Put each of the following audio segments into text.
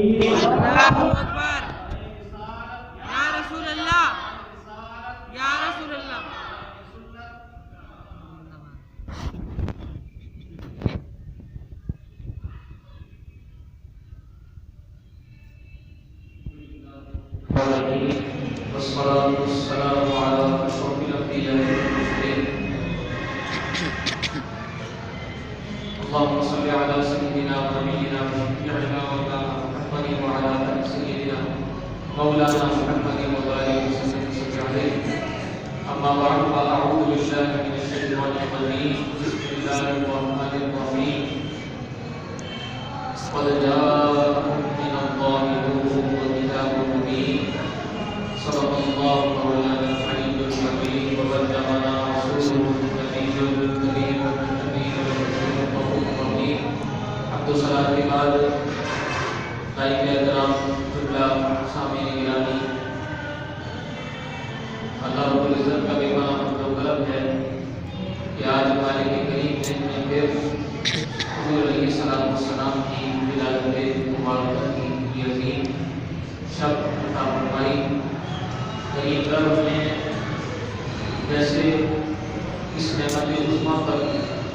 اللہ اکبر یا رسول اللہ یا رسول اللہ. والصلاة والسلام على أشرف الأنبياء والمرسلين. اللهم صل على سيدنا ونبينا وشفيعنا ومولانا محمد وعلى آل سيدنا مولانا محمد وبارك وسلم عليه. أما بعد فأعوذ بالله من الشيطان الرجيم. بسم الله الرحمن الرحيم. قد جاءكم من الله نور وكتاب مبين. صدق الله مولانا العلي الحكيم وبلغنا رسوله النبي الكريم النبي الرسول الرؤوف الرحيم. حمد و ثنا کے بعد لائق احترام قبلہ سامعین گرامی، اللہ رب العزت کا بے پناہ فضل و کرم ہے کہ آج ہمارے کریم نے پھر حضور علیہ السلام کی ولادت مبارکہ کی یہ عظیم شب عطا فرمائی. غریب طرف نے جیسے اس نعمت عظمیٰ پر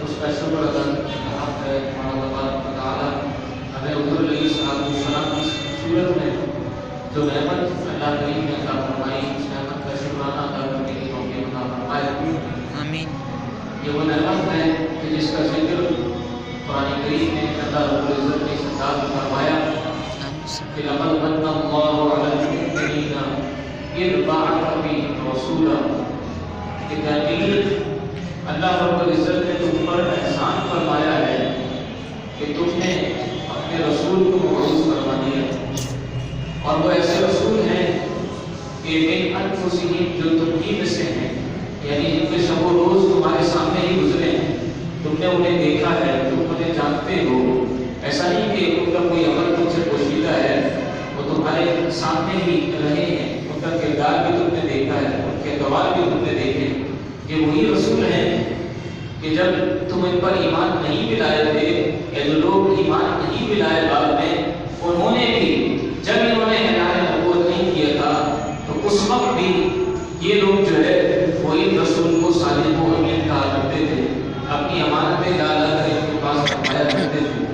اس کا شکر ادا کیا ہے، ہمارا تبارک و تعالیٰ ہمیں حضور علیہ السلام کی صورت میں جو نعمت اللہ کریم نے عطا فرمائی، اس نعمت کا شکرانہ ادا کرنے کے موقع عطا فرمائے. آمین. یہ وہ نعمت ہے کہ جس کا ذکر قرآن کریم میں اللہ رب العزت نے اس انداز میں فرمایا کہ لقد من اللہ علی المؤمنین اذ بعث فیہم رسولا. کہ تحقیق اللہ رب العزت نے تم پر احسان فرمایا ہے کہ تم نے اپنے رسول کو مبعوث فرما دیا، اور وہ ایسے رسول ہیں کہ من انفسہم جو تم ہی میں سے ہیں، یعنی جن کے شب و روز تمہارے سامنے ہی گزرے ہیں، تم نے انہیں دیکھا ہے، تم انہیں جانتے ہو. ایسا نہیں کہ ان کا کوئی عمل تم سے پوشیدہ ہے، وہ تمہارے سامنے ہی رہے ہیں، ان کا کردار بھی تم نے دیکھا ہے، ان کے اقوال بھی تم نے دیکھے. یہ وہی رسول ہیں کہ جب تم ان پر ایمان نہیں ملائے تھے، یا جو لوگ ایمان نہیں ملائے بعد میں، انہوں نے بھی جب انہوں نے اعلان نبوت نہیں کیا تھا تو اس وقت بھی یہ لوگ جو ہے وہ ان رسول کو صادق و امین کہا کرتے تھے، اپنی امانتیں لا لا کر ان کے پاس رکھایا کرتے تھے.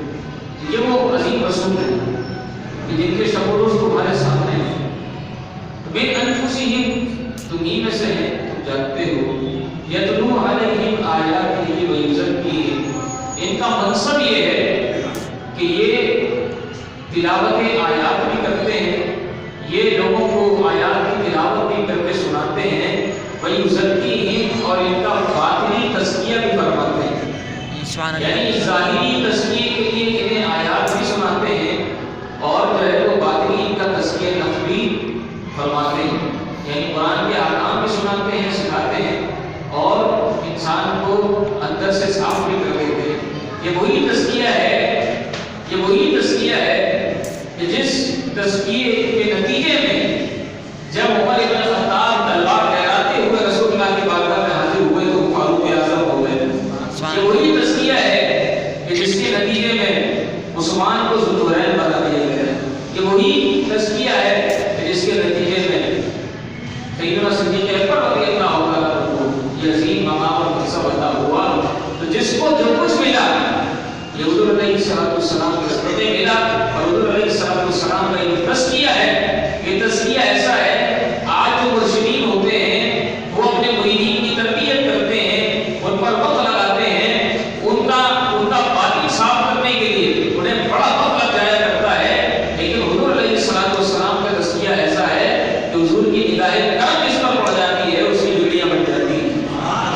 یہ وہ عظیم رسول ہیں کہ جن کے شب و روز تمہارے سامنے ہیں. من انفسہم تم ہی میں سے ہیں، تم جانتے ہو. یتلو علیہم آیاتہ ویزکیہم. ان کا منصب یہ ہے کہ یہ تلاوت آیات بھی کرتے ہیں، یہ لوگوں کو آیات کی تلاوت بھی کر کے سناتے ہیں. ویزکیہم اور ان کا باطنی تزکیہ بھی فرماتے ہیں. یعنی ظاہری تزکیے کے لیے انہیں آیات بھی سناتے ہیں، اور جو ہے وہ باطنی ان کا تزکیہ نفس بھی فرماتے ہیں. یعنی قرآن کے احکام بھی سناتے ہیں، سکھاتے ہیں، اور انسان کو اندر سے صاف بھی کر دیتے ہیں. یہ وہی تزکیہ ہے، یہ وہی تزکیہ ہے کہ جس تزکیے کے نتیجے میں جب عمر ابن خطاب تلوار لہراتے ہوئے رسول اللہ کی بارگاہ میں حاضر ہوئے تو فاروق اعظم ہو گئے. یہ وہی تزکیہ ہے کہ جس کے نتیجے میں عثمان کو ذوالنورین بنا دیا گیا. یہ وہی تزکیہ ہے کہ جس کے نتیجے میں سیدنا صدیق اکبر رضی اللہ عنہ کو یہ عظیم مقام اور منصب عطا ہوا. تو جس کو جو کچھ ملا یہ حضور علیہ السلام کی رحمتیں ملا، اور حضور علیہ السلام کا یہ تزکیہ ہے. یہ تزکیہ ایسا ہے، آج جو مرشدین ہوتے ہیں وہ اپنے مریدین کی تربیت کرتے ہیں، ان پر وقت لگاتے ہیں، ان کا باطن صاف کرنے کے لیے انہیں بڑا وقت لگ جایا کرتا ہے. لیکن حضور علیہ السلام کا تزکیہ ایسا ہے کہ حضور کی نگاہ کرم جس پر پڑ جاتی ہے اس کی بیڑیاں بن جاتی ہیں.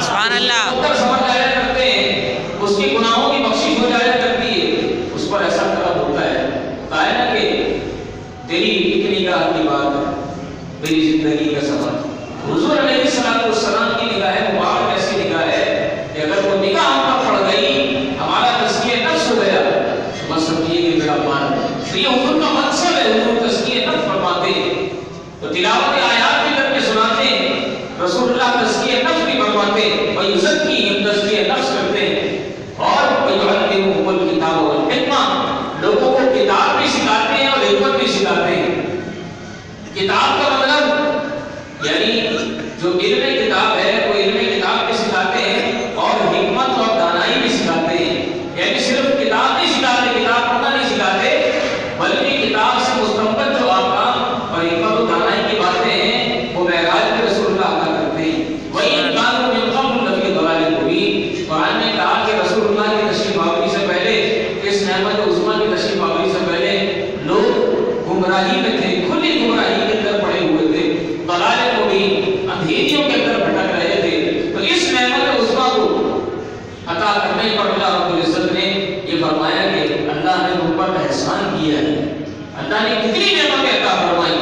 سبحان اللہ. اوپر سمجھ جایا کرتے ہیں، اس کی گناہوں کی بخشش ہو جایا کرتی ہے، اس پر ایسا کرم ہوتا ہے. کہا ہے نا کہ تیری ایک نگاہ کی بات ہے میری زندگی کا سفر. حضور علیہ السلام کی نگاہ مبارک ایسی نگاہ ہے کہ اگر وہ نگاہ ہم پر پڑ گئی، ہمارا تزکیہ نفس ہو گیا، بس سمجھیے کہ میرا پار. تو یہ حضور کا منصب ہے، حضور تزکیہ نفس فرماتے ہیں. تو تلاوت آیات بھی کر کے سناتے ہیں، رسول اللہ تزکیہ نفس بھی فرماتے ہیں، ویزکیہم تزکیہ نفس کرتے ہیں، اور ویعلمہم الکتاب والحکمہ لوگوں کو کتاب بھی سکھاتے ہیں اور حکمت گمراہی میں تھے، کھلی گمراہی کے اندر پڑے ہوئے تھے، ضلال مبین، اندھیریوں کے اندر بھٹک رہے تھے، تو اس نعمت عظمیٰ کو عطا کرنے پر اللہ رب العزت نے یہ فرمایا کہ اللہ نے تم پر احسان کیا ہے۔ اللہ نے کتنی نعمتیں عطا فرمائی،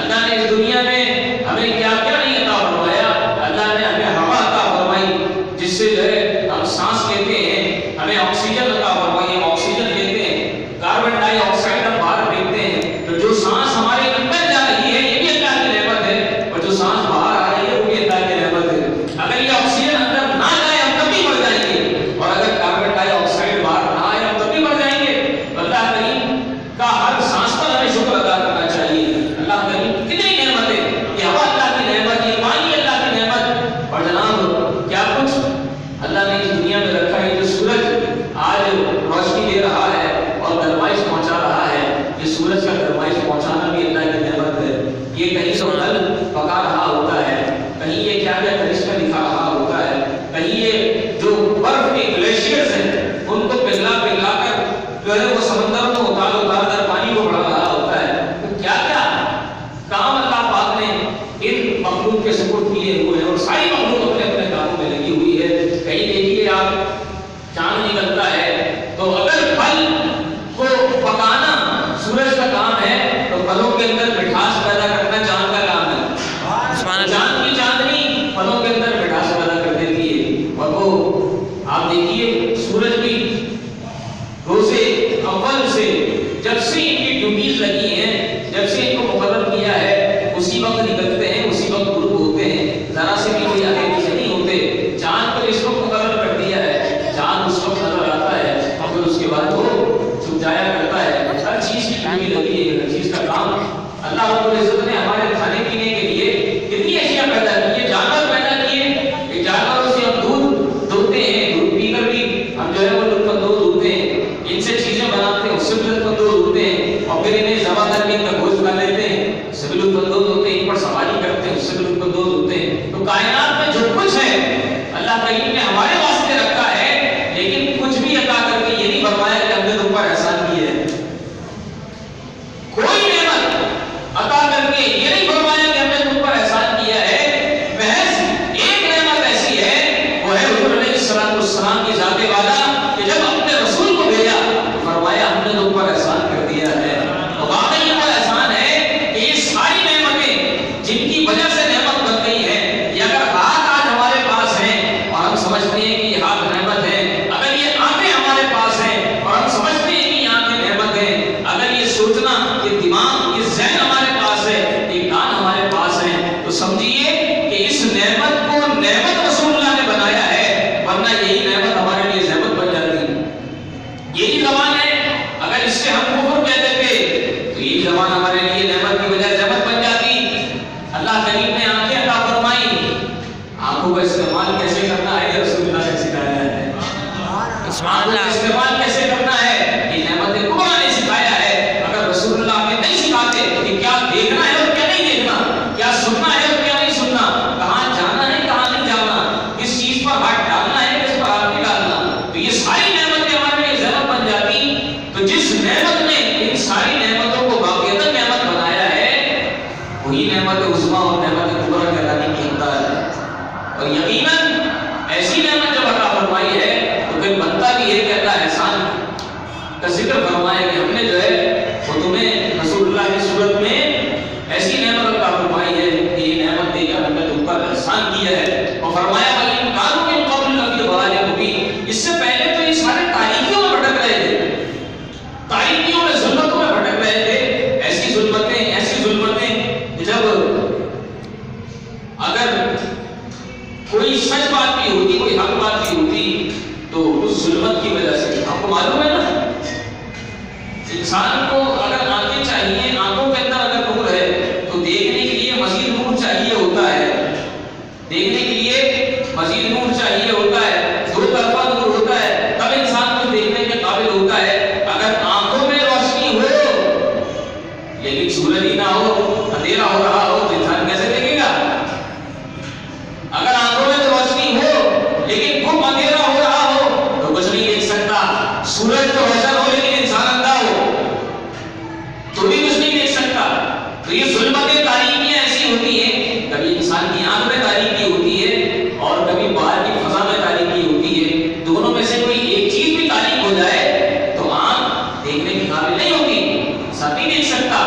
اللہ نے اس دنیا میں ہمیں کیا کیا نہیں عطا فرمایا۔ اللہ نے ہمیں ہوا عطا فرمائی جس سے جو ہے ہم سانس لیتے ہیں، ہمیں آکسیجن عطا فرمائی، ہم آکسیجن لیتے ہیں، کاربن ڈائی آکسائڈ ہم باہر پھینکتے ہیں، تو جو سانس ہمارے اندر جا رہی ہے یہ بھی اللہ کی نعمت ہے، اور جو سانس باہر آ رہی ہے وہ بھی اللہ کی نعمت ہے۔ اگر یہ آکسیجن اندر نہ جائے ہم تب بھی مر جائیں گے، اور اگر کاربن ڈائی آکسائڈ باہر نہ آئے ہم تب بھی مر جائیں گے۔ اللہ کریم کا ہر سانس پر ہمیں شکر ادا کرنا چاہیے۔ اللہ کریم کتنی نعمتیں، یہ ہوا اللہ کی نعمت، یہ پانی اللہ کی نعمت، اور جناب کیا کچھ اللہ نے اس دنیا میں رکھا ہے۔ جو سورج آج روشنی دے رہا ہے اور گرمائش پہنچا رہا ہے، یہ سورج کا گرمائش پہنچانا بھی اللہ کی نعمت ہے۔ یہ کہیں تو پھل پکا رہا ہوتا ہے، کہیں یہ کیا کیا کرشمہ دکھا رہا ہوتا ہے، کہیں یہ جو برف کے گلیشیئرز ہیں ان کو پگھلا پگھلا کر جو ہے وہ سمندر میں اتار کر پانی کو بڑھا رہا ہوتا ہے۔ تو کیا کیا کام اللہ پاک نے ان مخلوق کے سپرد کیے ہوئے ہیں، اور ساری مخلوق اپنے اپنے کاموں میں لگی ہوئی ہے۔ کہیں دیکھیے آپ چاند نکلتا ہے تو اگر پھل کو پکانا سورج کا کام ہے تو پھلوں کے اندر مٹھاس پیدا کرنا چاند کا کام ہے۔ چاند کی چاندنی پھلوں کے اندر مٹھاس پیدا کر دیتی ہے۔ اور وہ آپ دیکھیے سورج بھی روزے اول سے جب سے ان کی ڈیوٹیز لگی ہیں، جب سے ان کو مقرر کیا ہے، اسی وقت نکلتے ہیں، اسی وقت غروب ہوتے ہیں، ذرا سے بھی کوئی آگے پیچھے نہیں ہوتے۔ چاند کو اس وقت مقرر کر دیا ہے، چاند اس وقت نظر آتا ہے اور پھر اس کے بعد وہ چھپ جایا کرتا ہے۔ ہر چیز کی ڈیوٹی لگی ہے، ہر چیز کا کام اللہ رب العزت نے ہمارے کھانے پینے کے لیے کتنی اشیاء پیدا کی ہے، جانور پیدا کیے، کہ جانوروں سے ہم دودھ دھوتے ہیں، دودھ پی کر بھی ہم جو ہے وہ لطف اندوز ہوتے ہیں، ان سے چیزیں بناتے ہیں، اس سے بھی لطف اندوز ہوتے ہیں، اور پھر انہیں ذبح کر کے ان کا گوشت کھا لیتے ہیں، اس سے بھی لطف اندوز ہوتے ہیں، ان پر سواری کرتے ہیں، اس سے بھی لطف اندوز ہوتے ہیں۔ تو کائنات میں جو کچھ ہے اللہ کریم نے ہمارے واسطے رکھا ہے، لیکن کچھ بھی عطا کر کے یہ نہیں فرمایا کہ ہم نے تم پر احسان کیا ہے۔ کوئی نعمت عطا کر کے یہ نہیں فرمایا کہ ہم نے تم پر احسان کیا ہے، محض ایک نعمت ایسی ہے، وہ ہے حضور علیہ السلام کی ذات والا، کہ جب اپنے رسول کو بھیجا تو فرمایا ہم نے تم پر احسان کر دیا ہے۔ اور واقعی یہ احسان ہے کہ یہ ساری نعمتیں جن کی وجہ سے نعمت بن گئی ہے، یہ اگر ہاتھ آج ہمارے پاس ہیں اور ہم سمجھتے ہیں کہ یہ ہاتھ نعمت ہے، اگر یہ آنکھیں ہمارے پاس ہیں اور ہم سمجھتے ہیں کہ یہ آنکھیں نعمت ہے، اگر یہ سوچنا، یہ دماغ، یہ ذہن ہمارے پاس ہے، یہ کان ہمارے پاس ہے، تو سمجھیے کہ اس نعمت کو نعمت رسول اللہ نے بنایا ہے، ورنہ یہی نعمت ہمارے لیے زحمت بن جاتی ہے۔ یہی زبان ہے، اگر اس سے ہم کفر کہہ دیتے تو یہی زبان ہمارے لیے نعمت کی بجائے زحمت بن جاتی۔ اللہ کریم نے آنکھیں عطا فرمائی، آنکھوں کا استعمال کیسے کرنا ہے یہ رسول اللہ نے سکھایا ہے۔ آنکھوں کا استعمال کیسے کرنا ہے یہ نعمت کبریٰ نے سکھایا ہے۔ اگر رسول اللہ ہمیں نہیں سکھاتے کہ کیا دیکھنا ہے اور کیا نہیں دیکھنا، کیا سننا ہے اور کیا نہیں سننا، کہاں جانا ہے کہاں نہیں جانا، کس چیز پر ہاتھ ڈالنا ہے کس پر ہاتھ نہیں ڈالنا، تو یہ ساری نعمتیں ہمارے لیے زحمت بن جاتی۔ تو جس نعمت نے ان ساری نعمتوں کو باقیدہ نعمت بنایا ہے، وہی نعمت عظمیٰ اور نعمت کبریٰ کہلانے کی حقدار ہے۔ اور یقیناً ایسی نعمت جب عطا فرمائی ہے تو پھر بنتا بھی ہے کہ اللہ احسان کا ذکر فرمائے کہ ہم نے جو ہے وہ تمہیں رسول اللہ کی صورت میں ایسی نعمت عطا فرمائی ہے کہ یہ نعمت دے کر ہم نے تم پر احسان کیا ہے۔ اور فرمایا وَإِن كَانُوا مِن قَبْلُ لَفِي ضَلَالٍ مُبِينٍ، اس سے پہلے تو یہ سارے تاریکیوں میں بھٹک رہے تھے، تاریکیوں میں ظلمتوں میں بھٹک رہے تھے، ایسی ظلمتیں کہ جب اگر کوئی سچ بات بھی ہوتی، کوئی حق بات بھی ہوتی، تو اس ظلمت کی وجہ سے آپ کو معلوم ہے نا، انسان کو اگر آنکھیں چاہیے، آنکھوں کے اندر اگر نور ہے تو دیکھنے کے لیے مزید نور چاہیے ہوتا ہے، دیکھنے کے لیے مزید نور چاہیے ہوتا ہے، دو طرفہ نور ہوتا ہے، تب انسان کو دیکھنے کے قابل ہوتا ہے۔ اگر آنکھوں میں روشنی ہو لیکن سورج ہی نہ ہو، اندھیرا ہو رہا ہو تو انسان کیسے دیکھے گا؟ اگر آنکھوں میں تو روشنی ہو لیکن خوب اندھیرا ہو رہا ہو تو کچھ نہیں دیکھ سکتا۔ سورج تو روشن ہو لیکن انسان اندھا ہو تو بھی کچھ نہیں دیکھ سکتا۔ نہیں دیکھ سکتا.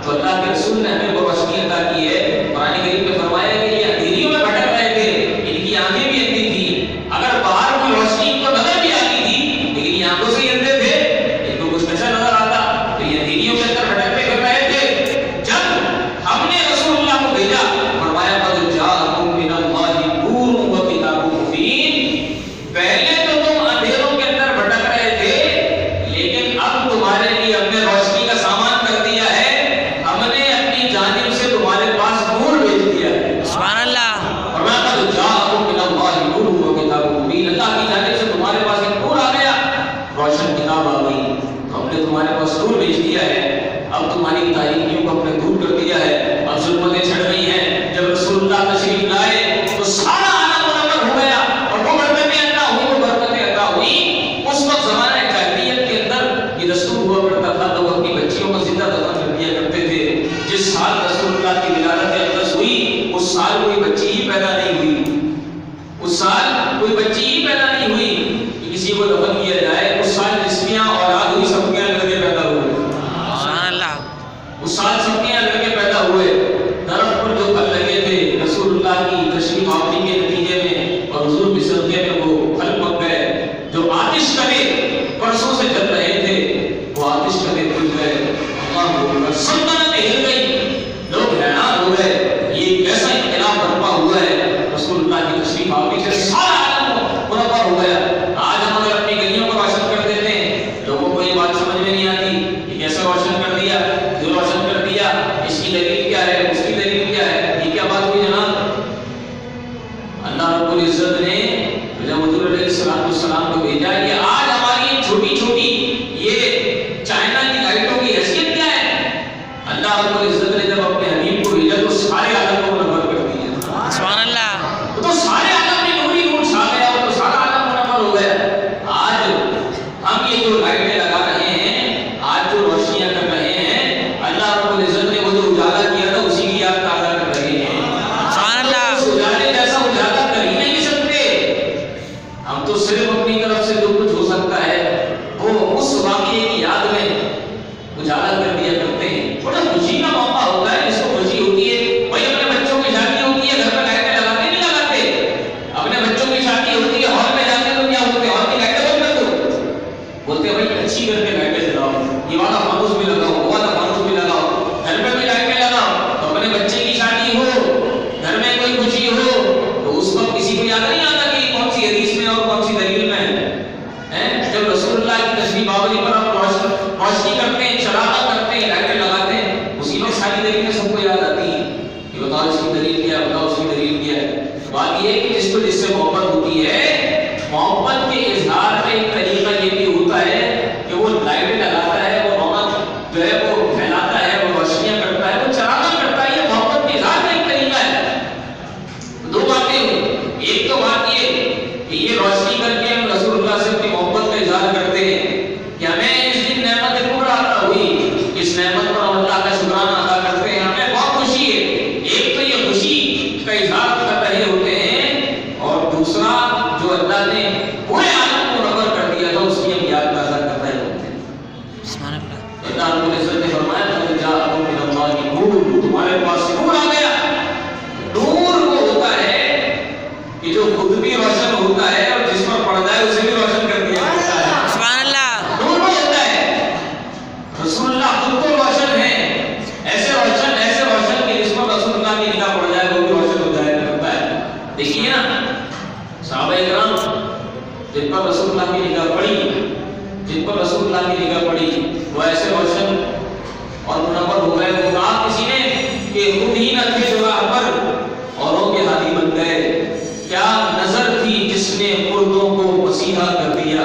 تو اللہ کے رسول نے ہمیں وہ روشنی عطا کی ہے. قرآن کریم میں فرمایا کہ یہ اندھیریوں میں بھٹک رہے تھے, ان کی آنکھیں بھی اندھی تھی. اگر باہر کوئی روشنی ان کو نظر بھی آتی تھی لیکن یہ آنکھوں سے ہی اندھے تھے, ان کو کچھ نشہ نظر آتا, تو یہ اندھیریوں کے اندر بھٹکتے کر رہے تھے. جب ہم نے رسول اللہ کو بھیجا, فرمایا قد جاءکم من اللہ نور و کتاب مبین. پہلے تو تم اندھیروں کے اندر بھٹک رہے تھے, لیکن اب تمہارے لیے ہم نے روشنی کا سامان کر دیا ہے. ہم نے اپنی جانب سے تمہارے پاس نور بھیج دیا ہے. سبحان اللہ. فرمایا قد جاءکم من اللہ نور و کتاب مبین. اللہ کی جانب سے تمہارے پاس ایک نور آ گیا, روشن کتاب آ گئی. ہم نے تمہارے پاس نور بھیج دیا ہے. اب تمہاری تاریکیوں کو ہم نے دور کر دیا ہے. اب ظلمتیں چھڑ گئی ہیں. جب رسول اللہ تشریف لائے تو سارا عالم منور ہو گیا, اور وہ برکتیں عطا ہوئی, وہ برکتیں عطا ہوئی. اس وقت زمانہ جاہلیت کے اندر یہ دستور ہوا کرتا تھا, لوگ اپنی بچیوں کو زندہ دفن کر دیا کرتے تھے. جس سال رسول اللہ کی ولادت اقدس ہوئی, اس سال کوئی بچی ہی پیدا نہیں ہوئی. اس سال کوئی بچی ہی پیدا نہیں ہوئی کہ کسی کو دفن کیا جائے. اس سال جسمیاں اولاد ہوئی, سب کے لڑکے پیدا ہوئے. سبحان اللہ. اس سال سب کے لڑکے پیدا ہوئے. درخت پر جو پھل لگے تھے رسول اللہ کی تشریف آوری کے نتیجے میں اور حضور کے صدقے میں وہ پھل پک گئے. جو آتش کدے برسوں سے جل رہے تھے, وہ آتش کدے بجھ گئے. اللہ اکبر. سلطنت ہل گئی, لوگ حیران ہو گئے, یہ کیسا انقلاب برپا ہوا ہے. رسول اللہ کی تشریف آوری سے سارا عالم منور ہو گیا. آج ہم اگر اپنی گلیوں کو روشن کر دیتے ہیں, لوگوں کو یہ بات سمجھ میں نہیں آتی کہ کیسے روشن کر دیا, جو روشن کر دیا, اس کی دلیل کیا ہے, اس کی دلیل کیا ہے. یہ کیا بات ہوئی جناب؟ اللہ رب العزت نے جب حضور علیہ السلام کو بھیجا, یہ آج ہماری چھوٹی چھوٹی یہ چائنا کی لائٹوں کی حیثیت کیا ہے. اللہ رب العزت نے جب اپنے حبیب کو بھیجا تو سارے عالم کو منور کر دیا. سبحان اللہ. تو سارے عالم میں نوری نور چھا گیا, اور تو سارا عالم منور ہو گیا. آج ہم یہ جو لائٹیں لگا رہے ہیں, آج جو روشنیاں کر رہے ہیں, اللہ رب العزت نے وہ جو اجالا کیا تھا اسی کی یاد تازہ کر رہے ہیں. سبحان اللہ. اس اجالے جیسا اجالا کر ہی نہیں سکتے. ہم تو صرف اپنی طرف سے جو کچھ ہو سکتا ہے وہ اس واقعے کی یاد میں اجالا کر دیا کرتے ہیں. بڑا خوشی کا موقع ہوتا ہے, جس کو خوشی ہوتی ہے. بھائی اپنے بچوں کی شادی ہوتی ہے, گھر میں لائٹیں لگاتے نہیں لگاتے. اپنے بچوں کی شادی ہوتی ہے, ہال میں جاتے تو کیا بولتے, ہال کی لائٹیں بند کر دو. بولتے بھائی اچھی کر کے لائٹیں جلاؤ, یہ والا فانوس بھی لگاؤ, وہ والا فانوس بھی لگاؤ, گھر میں بھی لائٹیں لگاؤ. تو اپنے بچے کی شادی ہو, گھر میں کوئی خوشی ہو, تو اس وقت کسی کو یاد نہیں آتا کہ کون سی حدیث میں اور کون سی دلیل میں ہے. جب رسول اللہ کی تشریف آوری پر آپ روشنی کرتے ہیں, چراغاں کرتے ہیں, لائٹیں لگاتے ہیں, اسی وقت ساری دلیلیں سب کو یاد آتی ہیں کہ بتاؤ اس کی دلیل کیا ہے, بتاؤ اس کی دلیل کیا ہے. بات یہ ہے کہ جس کو جس سے محبت ہوتی ہے, محبت کے اظہار کا ایک طریقہ یہ بھی ہوتا ہے کہ وہ لائٹیں لگاتا ہے, وہ رونق جو ہے وہ پھیلاتا ہے, وہ روشنیاں کرتا ہے, وہ چراغاں کرتا ہے. یہ محبت کے اظہار کا ایک طریقہ ہے. دو باتیں ہوئی. ایک تو بات یہ کہ یہ روشنی کر کے ہم رسول اللہ سے اپنی محبت کا اظہار کرتے ہیں کہ ہمیں اس دن نعمت کبرا عطا ہوئی, اس نعمت پر ہم اللہ کا شکرانہ ادا کرتے ہیں, ہمیں بہت خوشی ہے. ایک تو یہ خوشی کا اظہار کر رہے ہوتے ہیں, اور دوسرا جو اللہ نے پورے عالم کو منور کر دیا تھا اس کی ہم یاد تازہ کر رہے ہوتے ہیں. سبحان اللہ. اللہ رب العزت نے فرمایا قد جاءکم من اللہ نور, تمہارے پاس نور آ گیا. نور وہ ہوتا ہے کہ جو خود بھی روشن ہوتا ہے اور جس پر پڑتا ہے اسے بھی روشن کر دیا جاتا ہے. سبحان اللہ. نور وہ ہوتا ہے. رسول اللہ خود تو روشن ہے, ایسے روشن کہ جس پر رسول اللہ کی نگاہ پڑ جائے وہ بھی روشن ہو جائے کرتا ہے. دیکھیے نا صحابہ کرام جن پر رسول اللہ کی نگاہ پڑی, وہ ایسے روشن اور منور ہو گئے. وہ کہا کسی نے کہ خود ہی نہ تھے جو راہ پر اوروں کے ہادی بن گئے. کیا نظر تھی جس نے مردوں کو مسیحا کر دیا.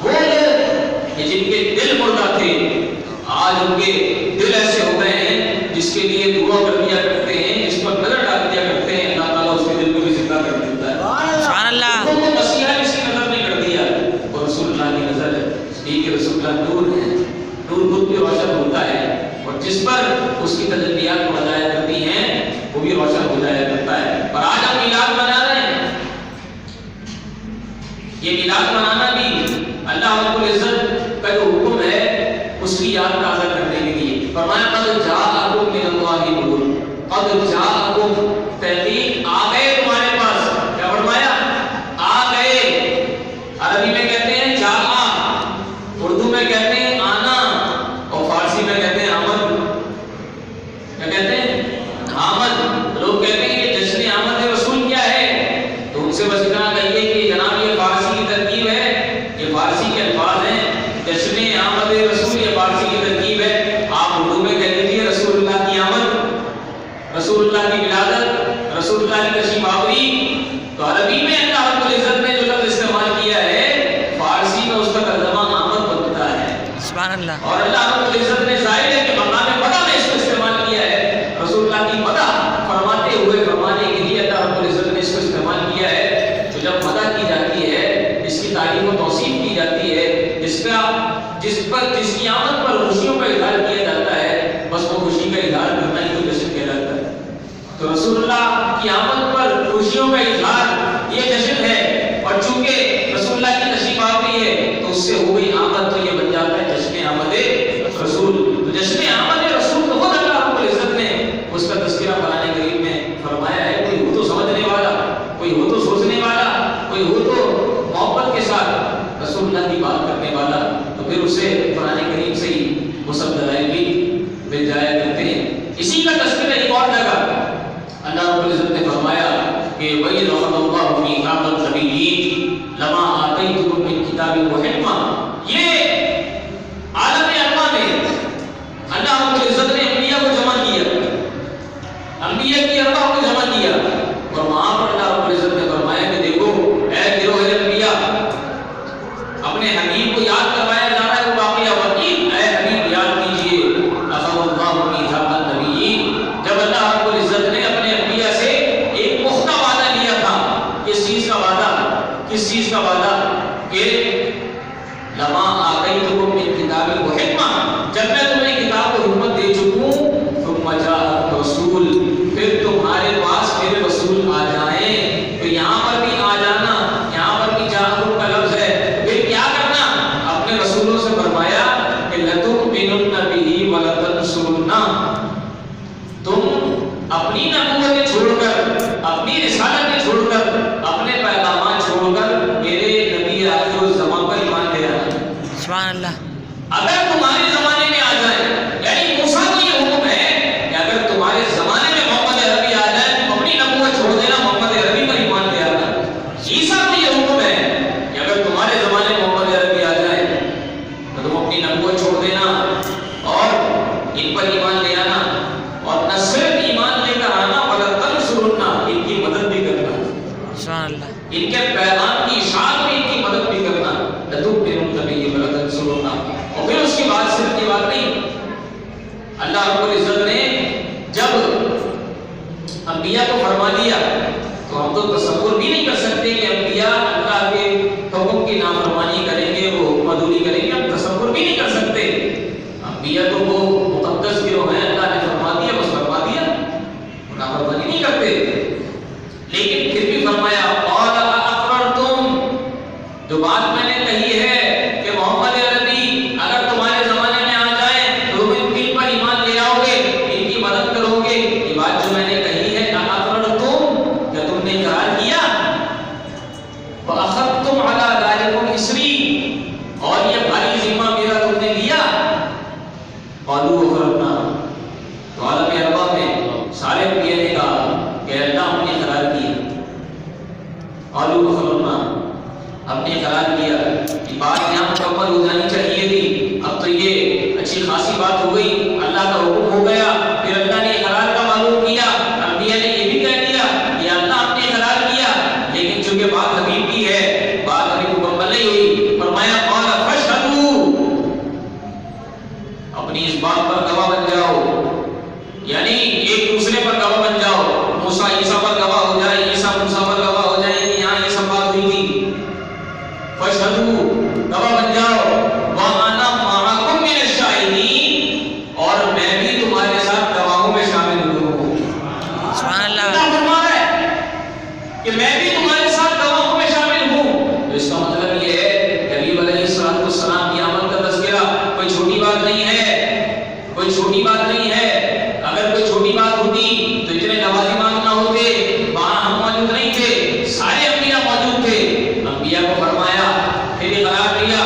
وہ لوگ جن کے دل مردہ تھے, آج ان کے دل ایسے ہو گئے ہیں جس کے لیے دعا کر دیا کرتے ہیں, جس پر نظر ڈال دیا کرتے ہیں, اللہ تعالیٰ اس کے دل کو بھی زندہ کر دیتا ہے. سبحان اللہ. وہ مسیحا کسی نظر نہیں کر دیا, اور رسول اللہ کی نظر ہے. ٹھیک ہے, رسول اللہ نور ہے, نور خود بھی روشن ہوتا ہے, اور جس پر اس کی تجلیات پڑ جایا کرتی ہیں وہ بھی روشن ہو جایا کرتا ہے. اور آج ہم میلاد منا رہے ہیں. یہ میلاد منانا بھی اللہ رب العزت کا جو حکم ہے اس کی یاد تازہ کرنے کے لیے. فرمایا قد جاءکم من اللہ نور، قد جاءکم تحقیق آ گئے تمہارے پاس. کیا فرمایا؟ آ گئے. عربی میں کہتے ہیں جاء، اردو میں کہتے ہیں آنا، اور فارسی میں کہتے ہیں آمد. کیا کہتے ہیں؟ آمد. لوگ کہتے ہیں کہ جشن آمد رسول کیا ہے؟ تو ان سے بس اتنا کہیے کہ جناب یہ فارسی کی ترکیب ہے، یہ فارسی کے الفاظ ہیں. جشن آمد رسول یہ فارسی کی ترکیب ہے. آپ اردو میں کہہ لیجیے رسول اللہ کی آمد، رسول اللہ کی ولادت، رسول اللہ کی تشریف آوری. تو عربی میں اللہ رب العزت نے جو لفظ استعمال کیا ہے، فارسی میں اس کا ترجمہ آمد بنتا ہے. سبحان اللہ. اور اللہ رب العزت نے ظاہر ہے کہ مقام مدح میں اس کو استعمال کیا ہے. رسول اللہ کی مدح فرماتے ہوئے فرمانے کے لیے اللہ رب العزت نے اس کو استعمال کیا ہے. تو جب مدح کی جاتی ہے، اس کی تعریف و توصیف کی جاتی ہے، جس کی آمد پر خوشیوں کا اظہار کیا جاتا ہے، بس وہ خوشی کا اظہار کرنا ہی تو جشن کہلاتا ہے. تو رسول اللہ کی آمد پر خوشیوں کا اظہار یہ جشن ہے. اور چونکہ رسول اللہ کی تشریف آوری ہے تو اس سے ہوئی آمد، تو یہ بن جاتا ہے جشن آمد رسول. تو جشن آمد رسول تو خود اللہ رب العزت نے اس کا تذکرہ قرآن کریم میں فرمایا ہے. کوئی ہو تو سمجھنے والا، کوئی ہو تو سوچنے والا، کوئی ہو تو محبت کے ساتھ رسول اللہ کی بات کرنے والا، تو پھر اسے قرآن کریم سے ہی وہ سب دلائل بھی مل جایا کرتے ہیں. اسی کا تذکرہ ایک اور جگہ اللہ رب العزت نے فرمایا کہ وَإِذْ أَخَذَ اللَّهُ مِيثَاقَ النَّبِيِّينَ لَمَا آتَيْتُكُم مِّن كِتَابٍ وَحِكْمَةٍ. یہ عالم ارواح میں اللہ رب العزت نے انبیاء کو جمع کیا، انبیاء کی ارواح کو جمع کیا، اور وہاں پر اللہ رب العزت نے فرمایا کہ دیکھو اے گروہ انبیاء، اپنے حبیب کو یاد کروایا جا رہا ہے وہ واقعہ وقیع. اے حبیب یاد کیجئے اخذ اللہ میثاق النبیین، جب اللہ رب العزت نے اپنے انبیاء سے ایک پختہ وعدہ لیا تھا. کس چیز کا وعدہ؟ کس چیز کا وعدہ؟ کہ لما آتیتکم من کتاب وحکمہ، جب میں تمہیں کتاب و حکمت دے چکوں، ثم جاءکم رسول، پھر تمہارے پاس میرے رسول آ جائیں. تو یہاں پر بھی آ جانا، یہاں پر بھی جاءکم کا لفظ ہے. پھر کیا کرنا؟ اپنے رسولوں سے فرمایا کہ لَتُؤْمِنُنَّ بِهِ وَلَتَنْصُرُنَّهُ، تم اپنی نبوت چھوڑ کر، اپنی رسالت چھوڑ کر، اپنے پیغامات چھوڑ کر میرے نبی آخر الزمان پر ایمان لے آنا. سبحان اللہ. اگر تمہارے زمانے میں آ جائے، یعنی موسیٰ کو یہ حکم ہے کہ اگر تمہارے زمانے میں محمد عربی آ جائے تو اپنی نبوت چھوڑ دینا، محمد عربی پر ایمان لے آنا. عیسیٰ کو یہ حکم ہے کہ اگر تمہارے زمانے میں محمد عربی آ جائے تو تم اپنی نبوت چھوڑ دینا اور ان پر ایمان لے آنا. اور نہ صرف ایمان لے کر آنا بلکہ تنصرنا، ان کی مدد بھی کرنا. سبحان اللہ. ان کے پیغام کی اشاعت میں ان کی مدد بھی کرنا. لَتُؤْمِنُنَّ بِهِ وَلَتَنْصُرُنَّهُ. اور پھر اس کی بات صرف کی بات نہیں، اللہ رب العزت نے جب انبیاء کو فرما دیا تو ہم تو تصور بھی نہیں کر سکتے کہ انبیاء اللہ کے حکم کی نافرمانی کریں گے، وہ حکم عدولی کریں گے. ہم تصور بھی نہیں کر سکتے. انبیاء تو وہ مقدس گروہ ہیں، اللہ نے فرما دیا بس فرما دیا، نافرمانی نہیں کرتے. لیکن پھر بھی فرمایا قَالَ أَقْرَرْتُمْ، جو بات میں نے کہی ہے کہ محمد عربی اگر تمہارے زمانے میں آ جائیں تو تم ان پر ایمان لے آؤ گے، ان کی مدد کرو گے. یہ بات جو میں نے کہی ہے أَقْرَرْتُمْ، کیا تم نے اقرار کیا؟ وَأَخَذْتُمْ عَلَى ذَلِكُمْ إِصْرِي، اور یہ بھاری ذمہ میرا تم نے لیا. قَالُوا أَقْرَرْنَا، تو عالم ارواح میں سارے انبیاء نے کہا کہ اللہ ہم نے اقرار کیا. قَالُوا أَقْرَرْنَا، ہم نے اقرار کیا. یہ بات یہاں مکمل ہو جانی چاہیے تھی. اب تو یہ اچھی خاصی بات ہو گئی، اللہ کا حکم ہو گیا، پھر اللہ نے اقرار کا معلوم کیا. انبیاء نے یہ بھی کہہ دیا کہ اللہ ہم نے اقرار کیا. لیکن چونکہ بات حبیب کی ہے، بات ابھی مکمل نہیں ہوئی. فرمایا قَالَ فَاشْهَدُوا، اپنی اس بات پر گواہ بن جاؤ، یعنی ایک دوسرے پر گواہ بن جاؤ. موسیٰ عیسیٰ پر گواہ ہو جائے، عیسیٰ موسیٰ پر گواہ ہو جائے کہ یہاں یہ سب بات ہوئی تھی. فَاشْهَدُوا، گواہ بن جاؤ. وَأَنَا مَعَكُمْ مِنَ الشَّاهِدِينَ، اور میں بھی تمہارے ساتھ گواہوں میں شامل ہوں. سبحان اللہ. اللہ فرما رہا ہے کہ میں بھی تمہارے ساتھ گواہوں میں شامل ہوں. تو اس کا مطلب یہ ہے کہ حبیب علیہ السلام کی آمد کا تذکرہ کوئی چھوٹی بات نہیں ہے، کوئی چھوٹی بات نہیں ہے. اگر کوئی چھوٹی بات ہوتی تو اتنے لوازمات نہ ہوتے. وہاں ہم موجود نہیں تھے، سارے انبیاء موجود تھے. انبیاء کو فرمایا، پھر اقرار کیا،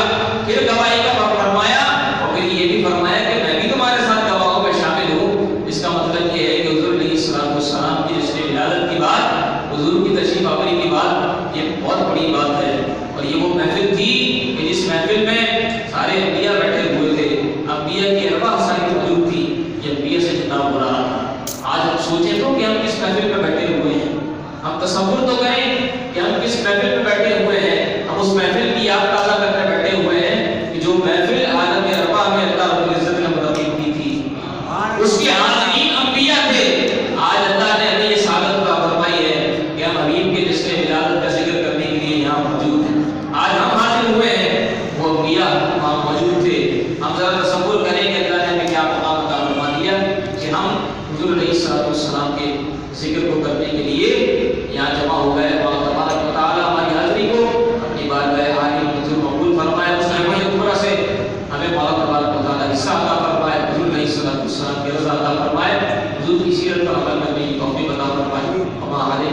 پھر گواہی کا فرمایا، اور پھر یہ بھی فرمایا کہ میں بھی تمہارے ساتھ گواہوں میں شامل ہوں. اس کا مطلب یہ ہے کہ حضور علیہ السلام کی جس نے ولادت کی بات، حضور کی تشریف آوری کی بات، یہ بہت بڑی بات ہے. اور یہ وہ محفل تھی کہ جس محفل میں سارے انبیاء بیٹھے ہوئے تھے، انبیاء کی ارواح ساری موجود تھی. یہ انبیاء سے خطاب ہو رہا تھا. آج ہم سوچیں تو کہ ہم کس محفل میں بیٹھے ہوئے ہیں. ہم تصور تو کریں کہ ہم کس محفل میں بیٹھے ہوئے ہیں. ہم اس محفل کی یاد تازہ کرنے بیٹھے ہوئے ہیں کہ جو محفل عالم ارواح میں اللہ رب العزت نے منعقد کی تھی، اس کے حاضرین انبیاء تھے. آج اللہ نے ہمیں یہ سعادت فرمائی ہے کہ ہم حبیب کے جشن ولادت کا ذکر کرنے کے لیے یہاں موجود ہیں. آج ہم حاضر ہوئے ہیں، وہ انبیاء وہاں موجود تھے. ہم ذرا تصور کریں کہ اللہ نے ہمیں کیا مقام عطا فرما دیا کہ ہم حضور علیہ السلام کے ذکر کو کرنے کے لیے یہاں جمع ہو گئے. اللہ تبارک و تعالی ہماری حاضری کو اپنی بارگاہ عالی منظور مقبول فرمائے. اس نعمت عمرہ سے ہمیں اللہ تبارک و تعالی حصہ عطا فرمائے. حضور علیہ السلام کی رضا عطا فرمائے. حضور کی سیرت پر عمل کرنے کی توفیق عطا فرمائے. ہمارے